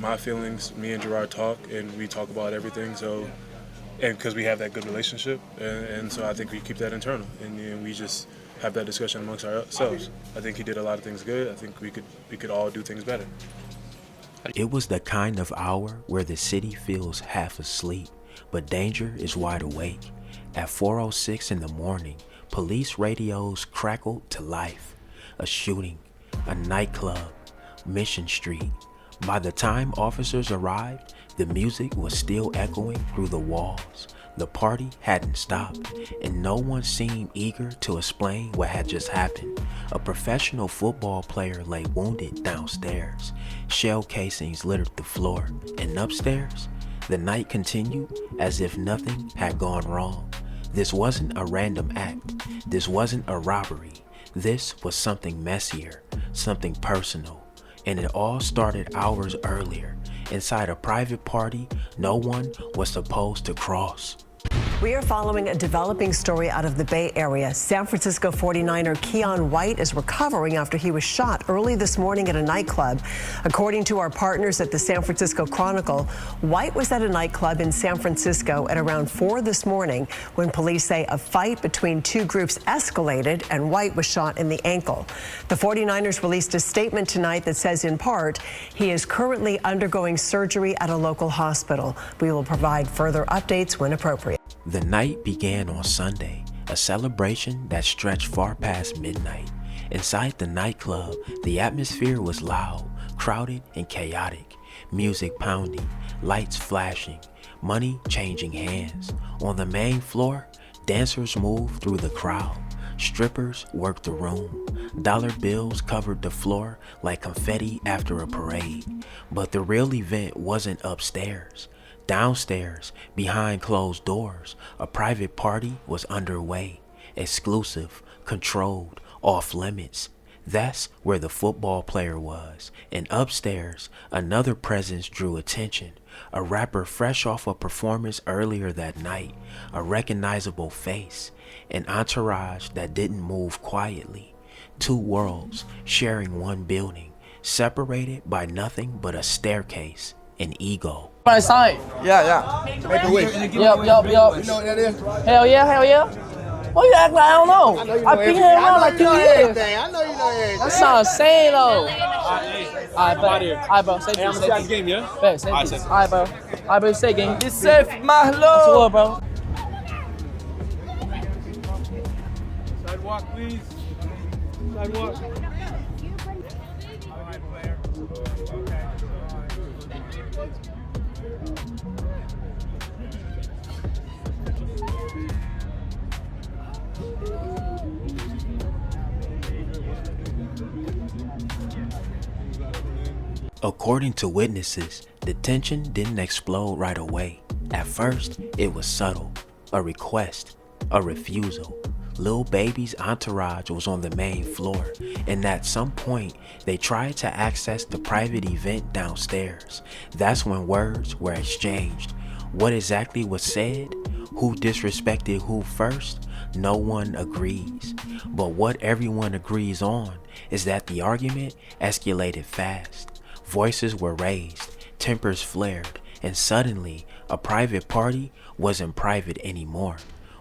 my feelings. Me and Gerard talk, and we talk about everything. So, and because we have that good relationship, and so I think we keep that internal, and we just have that discussion amongst ourselves. I think he did a lot of things good. I think we could all do things better. It was the kind of hour where the city feels half asleep, but danger is wide awake. At 4:06 in the morning, police radios crackled to life. A shooting, a nightclub, Mission Street. By the time officers arrived, the music was still echoing through the walls. The party hadn't stopped, and no one seemed eager to explain what had just happened. A professional football player lay wounded downstairs. Shell casings littered the floor, and upstairs, the night continued as if nothing had gone wrong. This wasn't a random act. This wasn't a robbery. This was something messier, something personal, and it all started hours earlier, inside a private party no one was supposed to cross. We are following a developing story out of the Bay Area. San Francisco 49er Keon White is recovering after he was shot early this morning at a nightclub. According to our partners at the San Francisco Chronicle, White was at a nightclub in San Francisco at around 4 this morning when police say a fight between two groups escalated and White was shot in the ankle. The 49ers released a statement tonight that says, in part, he is currently undergoing surgery at a local hospital. We will provide further updates when appropriate. The night began on Sunday, a celebration that stretched far past midnight. Inside the nightclub, the atmosphere was loud, crowded, and chaotic. Music pounding, lights flashing, money changing hands. On the main floor, dancers moved through the crowd. Strippers worked the room. Dollar bills covered the floor like confetti after a parade. But the real event wasn't upstairs. Downstairs, behind closed doors, a private party was underway. Exclusive, controlled, off limits. That's where the football player was. And upstairs, another presence drew attention. A rapper fresh off a performance earlier that night. A recognizable face. An entourage that didn't move quietly. Two worlds sharing one building, separated by nothing but a staircase, an ego. My sign. Yeah. Make a wish. Yup. You know what that is? Hell yeah. Why you act like I don't know? I've been here around like 2 years. I know you know everything. That sounds insane though. Alright, bro. Safe. Hey, I'm gonna see the game, yeah? Bet, safe. Alright, bro. Alright, bro. Stay game. It's safe, my What's lord. bro? Sidewalk, please. Sidewalk. According to witnesses, the tension didn't explode right away. At first, it was subtle, a request, a refusal. Lil Baby's entourage was on the main floor, and at some point, they tried to access the private event downstairs. That's when words were exchanged. What exactly was said? Who disrespected who first? No one agrees. But what everyone agrees on is that the argument escalated fast. Voices were raised, tempers flared, and suddenly a private party wasn't private anymore.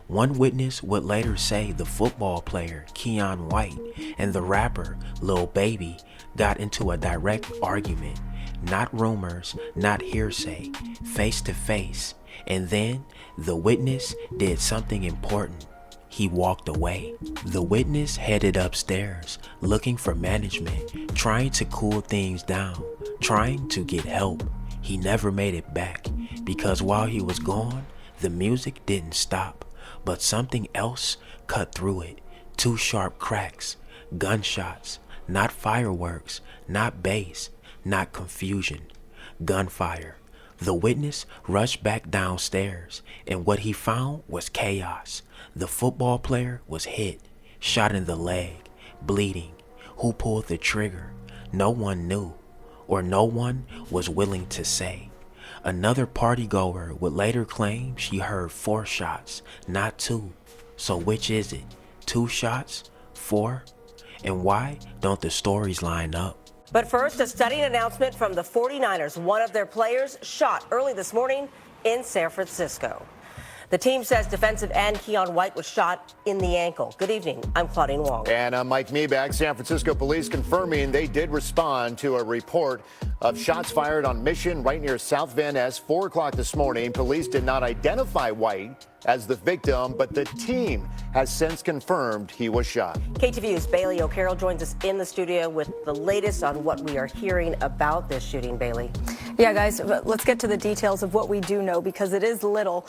One witness would later say the football player Keon White and the rapper Lil Baby got into a direct argument. Not rumors, not hearsay, face to face. And then the witness did something important. He walked away. The witness headed upstairs, looking for management, trying to cool things down, trying to get help. He never made it back, because while he was gone, the music didn't stop, but something else cut through it. Two sharp cracks, gunshots, not fireworks, not bass, not confusion, gunfire. The witness rushed back downstairs, and what he found was chaos. The football player was hit, shot in the leg, bleeding. Who pulled the trigger? No one knew, or no one was willing to say. Another partygoer would later claim she heard 4 shots, not 2. So which is it? 2 shots? 4? And why don't the stories line up? But first, a stunning announcement from the 49ers. One of their players shot early this morning in San Francisco. The team says defensive end Keon White was shot in the ankle. Good evening. I'm Claudine Wong. And I'm Mike Meebag. San Francisco police confirming they did respond to a report of shots fired on Mission right near South Van Ness, 4 o'clock this morning. Police did not identify White as the victim, but the team has since confirmed he was shot. KTVU's Bailey O'Carroll joins us in the studio with the latest on what we are hearing about this shooting. Bailey. Yeah, guys, let's get to the details of what we do know, because it is little.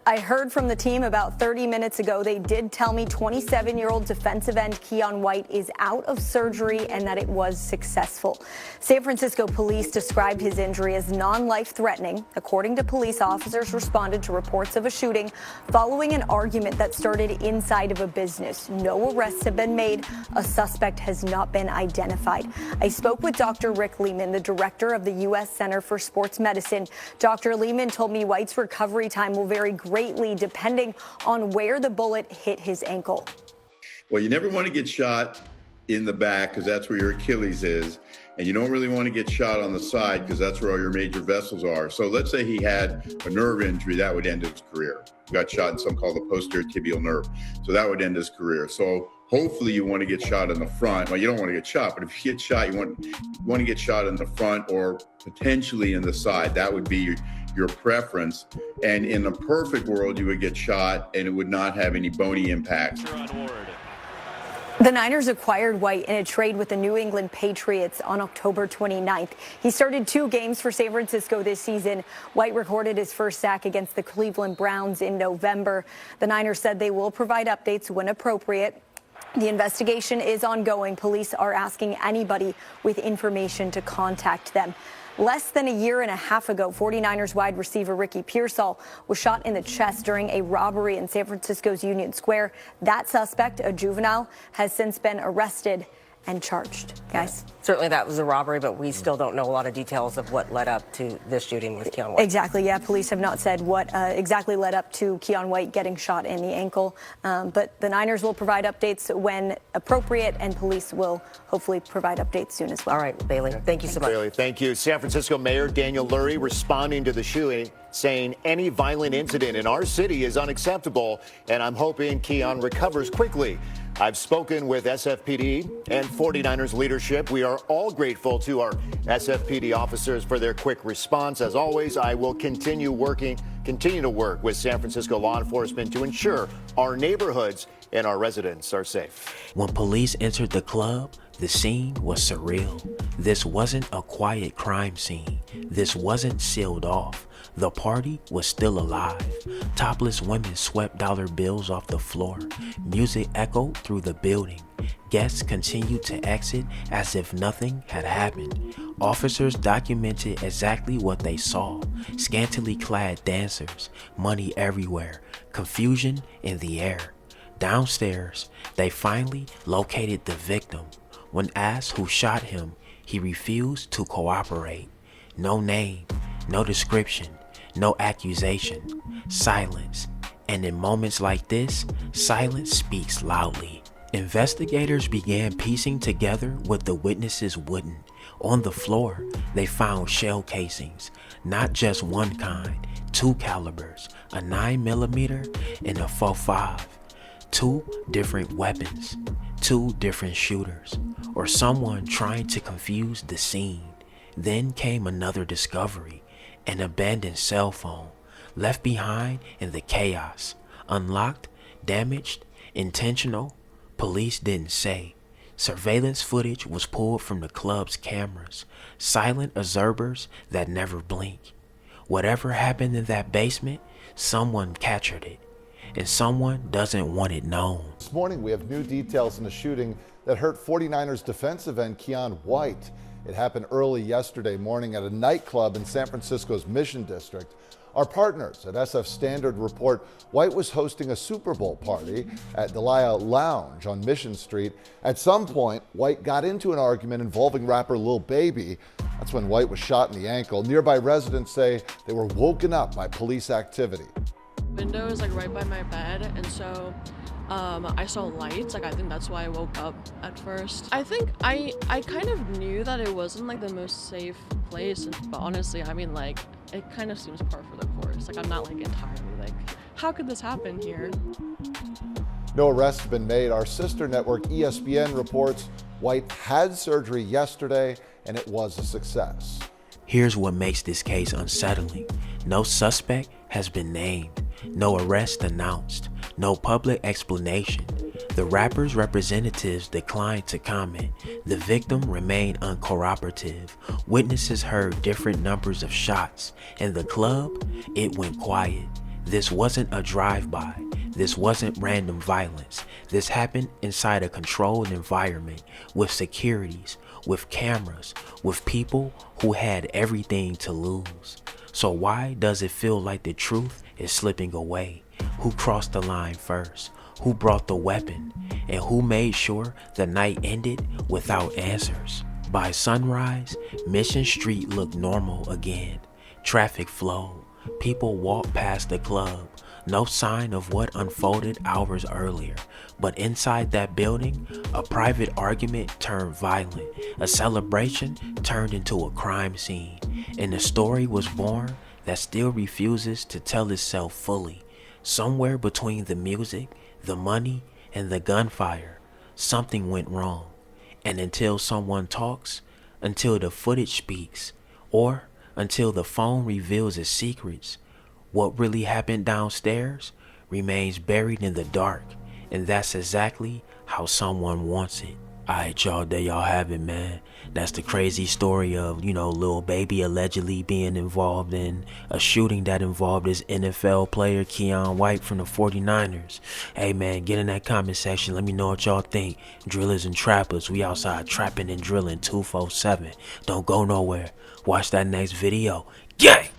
I heard from the team about 30 minutes ago. They did tell me 27-year-old defensive end Keon White is out of surgery and that it was successful. San Francisco police described his injury as non-life-threatening. According to police, officers responded to reports of a shooting following an argument that started inside of a business. No arrests have been made. A suspect has not been identified. I spoke with Dr. Rick Lehman, the director of the U.S. Center for Sports Medicine. Dr. Lehman told me White's recovery time will vary greatly depending on where the bullet hit his ankle. Well, you never want to get shot in the back because that's where your Achilles is. And you don't really want to get shot on the side because that's where all your major vessels are. So let's say he had a nerve injury, that would end his career. He got shot in something called the posterior tibial nerve. So that would end his career. So hopefully you want to get shot in the front. Well, you don't want to get shot, but if you get shot, you want to get shot in the front or potentially in the side. That would be your preference. And in the perfect world, you would get shot and it would not have any bony impact. The Niners acquired White in a trade with the New England Patriots on October 29th. He started 2 games for San Francisco this season. White recorded his first sack against the Cleveland Browns in November. The Niners said they will provide updates when appropriate. The investigation is ongoing. Police are asking anybody with information to contact them. Less than a year and a half ago, 49ers wide receiver Ricky Pearsall was shot in the chest during a robbery in San Francisco's Union Square. That suspect, a juvenile, has since been arrested and charged. Guys? Certainly that was a robbery, but we still don't know a lot of details of what led up to this shooting with Keon White. Exactly, yeah. Police have not said what exactly led up to Keon White getting shot in the ankle. But the Niners will provide updates when appropriate, and police will hopefully provide updates soon as well. All right, Bailey. Thank you so much. Bailey, thank you. San Francisco Mayor Daniel Lurie responding to the shooting, saying any violent incident in our city is unacceptable, and I'm hoping Keon recovers quickly. I've spoken with SFPD and 49ers leadership. We are all grateful to our SFPD officers for their quick response. As always, I will continue to work with San Francisco law enforcement to ensure our neighborhoods and our residents are safe. When police entered the club, the scene was surreal. This wasn't a quiet crime scene. This wasn't sealed off. The party was still alive. Topless women swept dollar bills off the floor. Music echoed through the building. Guests continued to exit as if nothing had happened. Officers documented exactly what they saw. Scantily clad dancers, money everywhere, confusion in the air. Downstairs, they finally located the victim. When asked who shot him, he refused to cooperate. No name, no description, no accusation. Silence. And in moments like this, silence speaks loudly. Investigators began piecing together what the witnesses wouldn't. On the floor, they found shell casings, not just one kind, 2 calibers, a 9mm and a 4.5. 2 different weapons, 2 different shooters, or someone trying to confuse the scene. Then came another discovery, an abandoned cell phone, left behind in the chaos, unlocked, damaged, intentional. Police didn't say. Surveillance footage was pulled from the club's cameras, silent observers that never blink. Whatever happened in that basement, someone captured it, and someone doesn't want it known. This morning we have new details in a shooting that hurt 49ers defensive end Keon White. It happened early yesterday morning at a nightclub in San Francisco's Mission District. Our partners at SF Standard report White was hosting a Super Bowl party at Delia Lounge on Mission Street. At some point, White got into an argument involving rapper Lil Baby. That's when White was shot in the ankle. Nearby residents say they were woken up by police activity. Window is like right by my bed, and so I saw lights, like I think that's why I woke up at first. I think I kind of knew that it wasn't like the most safe place, but honestly, I mean, like, it kind of seems par for the course. Like, I'm not like entirely like, how could this happen here? No arrests have been made. Our sister network ESPN reports White had surgery yesterday and it was a success. Here's what makes this case unsettling. No suspect has been named, no arrest announced, no public explanation. The rapper's representatives declined to comment. The victim remained uncooperative. Witnesses heard different numbers of shots. In the club, it went quiet. This wasn't a drive-by. This wasn't random violence. This happened inside a controlled environment with securities, with cameras, with people who had everything to lose. So why does it feel like the truth is slipping away? Who crossed the line first? Who brought the weapon? And who made sure the night ended without answers? By sunrise, Mission Street looked normal again. Traffic flowed. People walked past the club. No sign of what unfolded hours earlier. But inside that building, a private argument turned violent. A celebration turned into a crime scene. And a story was born that still refuses to tell itself fully. Somewhere between the music, the money, and the gunfire, something went wrong. And until someone talks, until the footage speaks, or until the phone reveals its secrets, what really happened downstairs remains buried in the dark. And that's exactly how someone wants it. Alright, y'all, there y'all have it, man. That's the crazy story of, Lil Baby allegedly being involved in a shooting that involved his NFL player, Keon White from the 49ers. Hey, man, get in that comment section. Let me know what y'all think. Drillers and trappers, we outside trapping and drilling 247. Don't go nowhere. Watch that next video. Gang!